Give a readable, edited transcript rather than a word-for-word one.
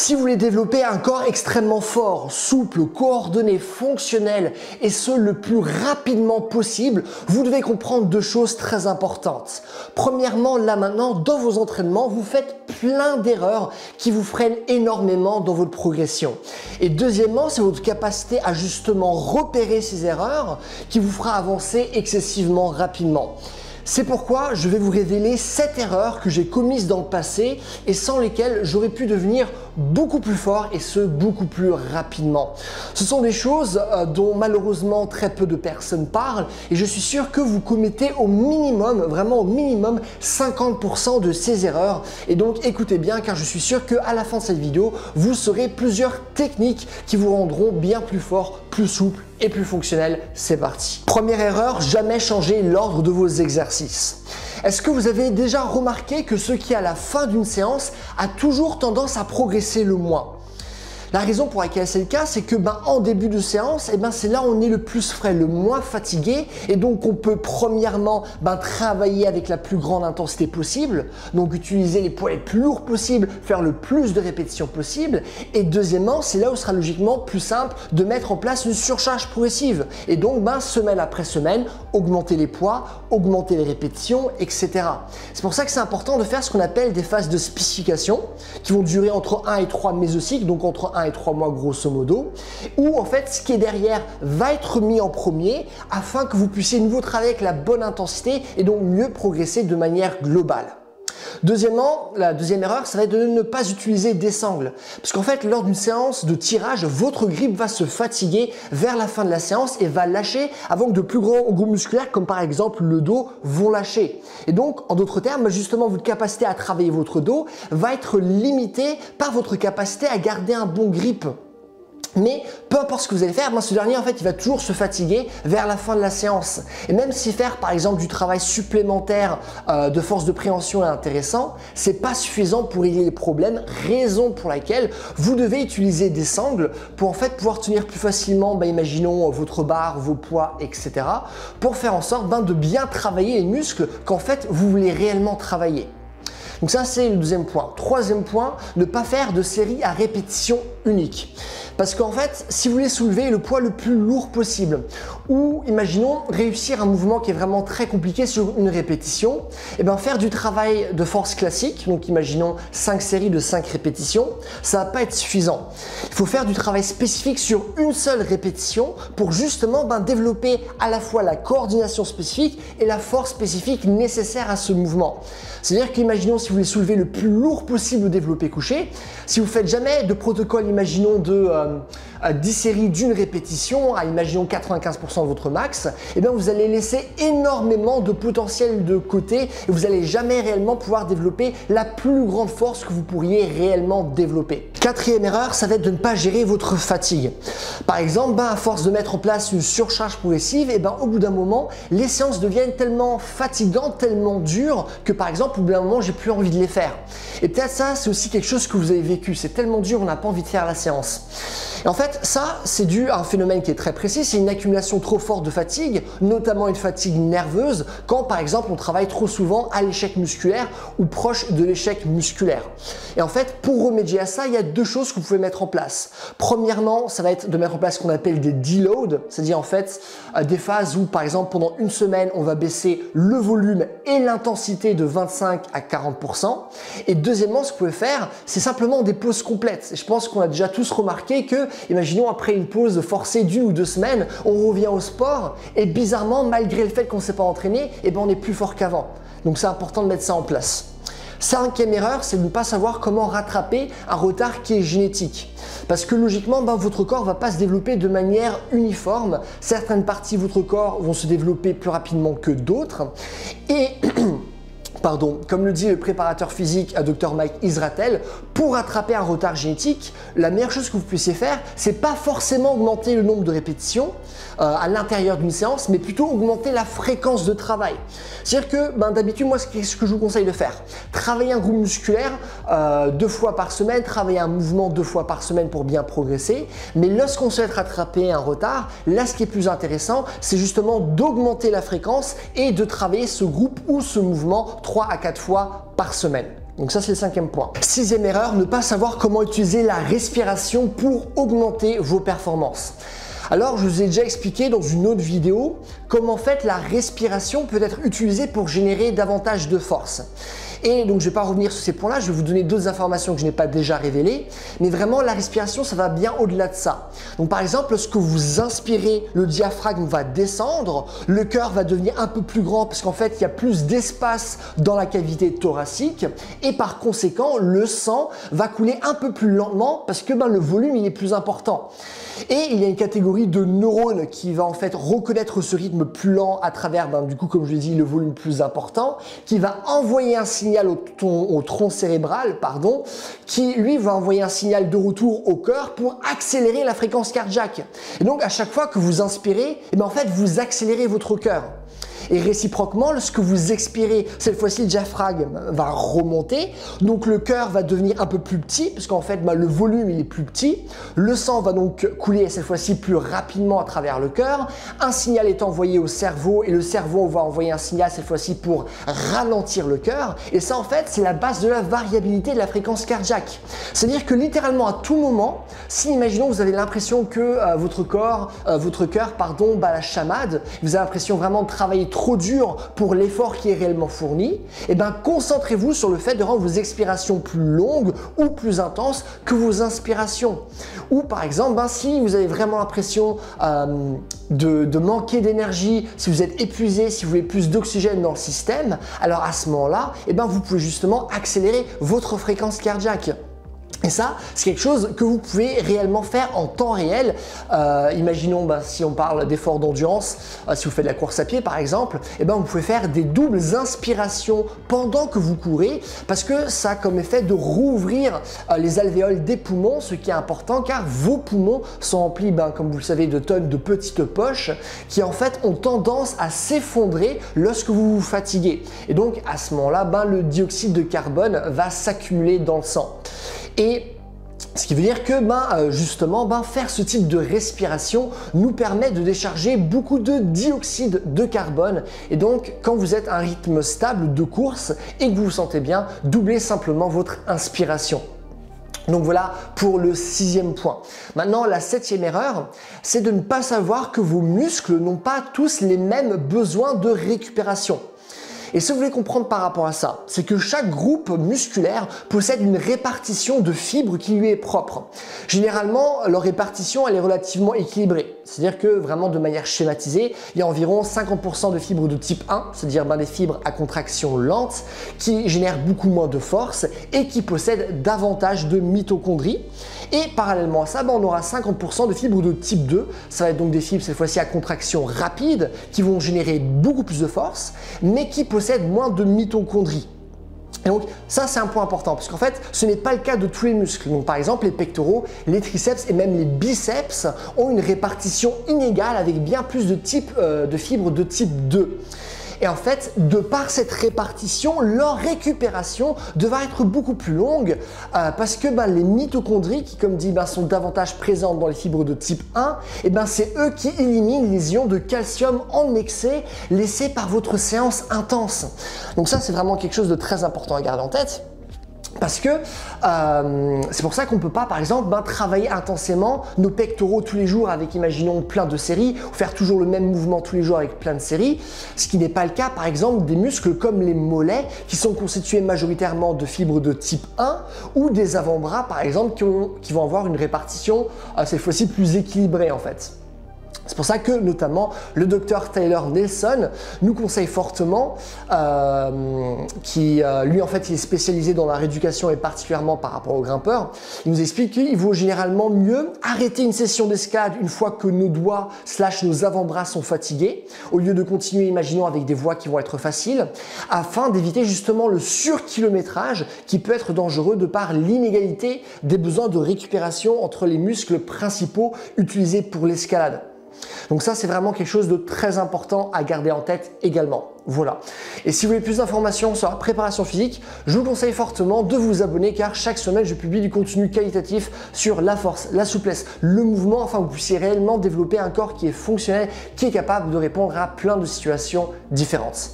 Si vous voulez développer un corps extrêmement fort, souple, coordonné, fonctionnel et ce le plus rapidement possible, vous devez comprendre deux choses très importantes. Premièrement, là maintenant, dans vos entraînements, vous faites plein d'erreurs qui vous freinent énormément dans votre progression. Et deuxièmement, c'est votre capacité à justement repérer ces erreurs qui vous fera avancer excessivement rapidement. C'est pourquoi je vais vous révéler 7 erreurs que j'ai commises dans le passé et sans lesquelles j'aurais pu devenir beaucoup plus fort et ce, beaucoup plus rapidement. Ce sont des choses dont malheureusement très peu de personnes parlent et je suis sûr que vous commettez au minimum, vraiment au minimum 50% de ces erreurs. Et donc écoutez bien car je suis sûr qu'à la fin de cette vidéo, vous saurez plusieurs techniques qui vous rendront bien plus fort, plus souple et plus fonctionnel. C'est parti. Première erreur, jamais changer l'ordre de vos exercices. Est-ce que vous avez déjà remarqué que ce qui à la fin d'une séance a toujours tendance à progresser le moins? La raison pour laquelle c'est le cas, c'est que en début de séance, c'est là où on est le plus frais, le moins fatigué et donc on peut premièrement travailler avec la plus grande intensité possible, donc utiliser les poids les plus lourds possibles, faire le plus de répétitions possible et deuxièmement, c'est là où ce sera logiquement plus simple de mettre en place une surcharge progressive et donc semaine après semaine, augmenter les poids, augmenter les répétitions, etc. C'est pour ça que c'est important de faire ce qu'on appelle des phases de spécification qui vont durer entre 1 et 3 mésocycles, donc entre 1 et 3 mois grosso modo, où en fait ce qui est derrière va être mis en premier afin que vous puissiez nouveau travailler avec la bonne intensité et donc mieux progresser de manière globale. Deuxièmement, la deuxième erreur, ça va être de ne pas utiliser des sangles. Parce qu'en fait, lors d'une séance de tirage, votre grippe va se fatiguer vers la fin de la séance et va lâcher avant que de plus grands groupes musculaires, comme par exemple le dos, vont lâcher. Et donc, en d'autres termes, justement, votre capacité à travailler votre dos va être limitée par votre capacité à garder un bon grip. Mais peu importe ce que vous allez faire, ce dernier en fait il va toujours se fatiguer vers la fin de la séance. Et même si faire par exemple du travail supplémentaire de force de préhension est intéressant, c'est pas suffisant pour régler les problèmes, raison pour laquelle vous devez utiliser des sangles pour en fait pouvoir tenir plus facilement, imaginons votre barre, vos poids, etc. pour faire en sorte de bien travailler les muscles qu'en fait vous voulez réellement travailler. Donc ça c'est le deuxième point. Troisième point, ne pas faire de séries à répétition unique. Parce qu'en fait, si vous voulez soulever le poids le plus lourd possible ou imaginons réussir un mouvement qui est vraiment très compliqué sur une répétition, faire du travail de force classique, donc imaginons 5 séries de 5 répétitions, ça va pas être suffisant. Il faut faire du travail spécifique sur une seule répétition pour justement développer à la fois la coordination spécifique et la force spécifique nécessaire à ce mouvement. C'est-à-dire qu'imaginons si vous voulez soulever le plus lourd possible au développé couché, si vous faites jamais de protocole, imaginons de 10 séries d'une répétition à imaginons 95% de votre max, vous allez laisser énormément de potentiel de côté et vous n'allez jamais réellement pouvoir développer la plus grande force que vous pourriez réellement développer. Quatrième erreur, ça va être de ne pas gérer votre fatigue. Par exemple, à force de mettre en place une surcharge progressive, au bout d'un moment, les séances deviennent tellement fatigantes, tellement dures que par exemple, au bout d'un moment, j'ai plus envie de les faire. Et peut-être ça, c'est aussi quelque chose que vous avez vécu. C'est tellement dur, on n'a pas envie de faire la séance. Et en fait, ça, c'est dû à un phénomène qui est très précis, c'est une accumulation trop forte de fatigue, notamment une fatigue nerveuse, quand par exemple on travaille trop souvent à l'échec musculaire ou proche de l'échec musculaire. Et en fait, pour remédier à ça, il y a deux choses que vous pouvez mettre en place. Premièrement, ça va être de mettre en place ce qu'on appelle des deloads, c'est-à-dire en fait des phases où par exemple pendant une semaine, on va baisser le volume et l'intensité de 25 à 40%. Et deuxièmement, ce que vous pouvez faire, c'est simplement des pauses complètes. Et je pense qu'on a déjà tous remarqué que, imaginons après une pause forcée d'1 ou 2 semaines, on revient au sport et bizarrement, malgré le fait qu'on ne s'est pas entraîné, on est plus fort qu'avant. Donc c'est important de mettre ça en place. Cinquième erreur, c'est de ne pas savoir comment rattraper un retard qui est génétique. Parce que logiquement, votre corps ne va pas se développer de manière uniforme. Certaines parties de votre corps vont se développer plus rapidement que d'autres. Et comme le dit le préparateur physique Dr Mike Israetel, pour rattraper un retard génétique, la meilleure chose que vous puissiez faire, c'est pas forcément augmenter le nombre de répétitions à l'intérieur d'une séance, mais plutôt augmenter la fréquence de travail. C'est-à-dire que d'habitude, moi, c'est ce que je vous conseille de faire. Travailler un groupe musculaire 2 fois par semaine, travailler un mouvement 2 fois par semaine pour bien progresser. Mais lorsqu'on souhaite rattraper un retard, là, ce qui est plus intéressant, c'est justement d'augmenter la fréquence et de travailler ce groupe ou ce mouvement 3 à 4 fois par semaine. Donc ça, c'est le 5e point. 6e erreur, ne pas savoir comment utiliser la respiration pour augmenter vos performances. Alors, je vous ai déjà expliqué dans une autre vidéo comment en fait la respiration peut être utilisée pour générer davantage de force. Et donc, je ne vais pas revenir sur ces points-là, je vais vous donner d'autres informations que je n'ai pas déjà révélées, mais vraiment, la respiration, ça va bien au-delà de ça. Donc, par exemple, lorsque vous inspirez, le diaphragme va descendre, le cœur va devenir un peu plus grand parce qu'en fait, il y a plus d'espace dans la cavité thoracique et par conséquent, le sang va couler un peu plus lentement parce que le volume, il est plus important. Et il y a une catégorie de neurones qui va en fait reconnaître ce rythme plus lent à travers, du coup, comme je l'ai dit, le volume plus important, qui va envoyer un signal au tronc cérébral, qui lui va envoyer un signal de retour au cœur pour accélérer la fréquence cardiaque. Et donc, à chaque fois que vous inspirez, en fait, vous accélérez votre cœur. Et réciproquement, lorsque vous expirez, cette fois-ci, le diaphragme va remonter. Donc, le cœur va devenir un peu plus petit, parce qu'en fait, le volume, il est plus petit. Le sang va donc couler, cette fois-ci, plus rapidement à travers le cœur. Un signal est envoyé au cerveau et le cerveau va envoyer un signal, cette fois-ci, pour ralentir le cœur. Et ça, en fait, c'est la base de la variabilité de la fréquence cardiaque. C'est-à-dire que littéralement, à tout moment, si, imaginons, vous avez l'impression que votre cœur, la chamade, vous avez l'impression vraiment de travailler trop dur pour l'effort qui est réellement fourni, concentrez-vous sur le fait de rendre vos expirations plus longues ou plus intenses que vos inspirations. Ou par exemple, si vous avez vraiment l'impression de manquer d'énergie, si vous êtes épuisé, si vous voulez plus d'oxygène dans le système, alors à ce moment-là, vous pouvez justement accélérer votre fréquence cardiaque. Et ça, c'est quelque chose que vous pouvez réellement faire en temps réel. Imaginons, si on parle d'efforts d'endurance, si vous faites de la course à pied par exemple, vous pouvez faire des doubles inspirations pendant que vous courez parce que ça a comme effet de rouvrir les alvéoles des poumons, ce qui est important car vos poumons sont remplis, comme vous le savez, de tonnes de petites poches qui en fait ont tendance à s'effondrer lorsque vous vous fatiguez. Et donc à ce moment-là, le dioxyde de carbone va s'accumuler dans le sang. Et ce qui veut dire que faire ce type de respiration nous permet de décharger beaucoup de dioxyde de carbone. Et donc, quand vous êtes à un rythme stable de course et que vous vous sentez bien, doublez simplement votre inspiration. Donc voilà pour le 6e point. Maintenant, la 7e erreur, c'est de ne pas savoir que vos muscles n'ont pas tous les mêmes besoins de récupération. Et ce que vous voulez comprendre par rapport à ça, c'est que chaque groupe musculaire possède une répartition de fibres qui lui est propre. Généralement, leur répartition elle est relativement équilibrée. C'est-à-dire que vraiment de manière schématisée, il y a environ 50% de fibres de type 1, c'est-à-dire des fibres à contraction lente qui génèrent beaucoup moins de force et qui possèdent davantage de mitochondries. Et parallèlement à ça, on aura 50% de fibres de type 2. Ça va être donc des fibres cette fois-ci à contraction rapide qui vont générer beaucoup plus de force, mais qui possèdent moins de mitochondries. Et donc ça c'est un point important parce qu'en fait ce n'est pas le cas de tous les muscles. Donc par exemple les pectoraux, les triceps et même les biceps ont une répartition inégale avec bien plus de fibres de type 2. Et en fait, de par cette répartition, leur récupération devra être beaucoup plus longue parce que les mitochondries qui, comme dit, sont davantage présentes dans les fibres de type 1, c'est eux qui éliminent les ions de calcium en excès laissés par votre séance intense. Donc ça, c'est vraiment quelque chose de très important à garder en tête. Parce que c'est pour ça qu'on ne peut pas, par exemple, travailler intensément nos pectoraux tous les jours avec, imaginons, plein de séries, ou faire toujours le même mouvement tous les jours avec plein de séries, ce qui n'est pas le cas, par exemple, des muscles comme les mollets, qui sont constitués majoritairement de fibres de type 1, ou des avant-bras, par exemple, qui vont avoir une répartition, cette fois-ci, plus équilibrée, en fait. C'est pour ça que notamment le docteur Tyler Nelson nous conseille fortement, lui en fait il est spécialisé dans la rééducation et particulièrement par rapport aux grimpeurs, il nous explique qu'il vaut généralement mieux arrêter une session d'escalade une fois que nos doigts / nos avant-bras sont fatigués, au lieu de continuer, imaginons, avec des voies qui vont être faciles, afin d'éviter justement le surkilométrage qui peut être dangereux de par l'inégalité des besoins de récupération entre les muscles principaux utilisés pour l'escalade. Donc ça, c'est vraiment quelque chose de très important à garder en tête également. Voilà. Et si vous voulez plus d'informations sur la préparation physique, je vous conseille fortement de vous abonner car chaque semaine, je publie du contenu qualitatif sur la force, la souplesse, le mouvement, afin que vous puissiez réellement développer un corps qui est fonctionnel, qui est capable de répondre à plein de situations différentes.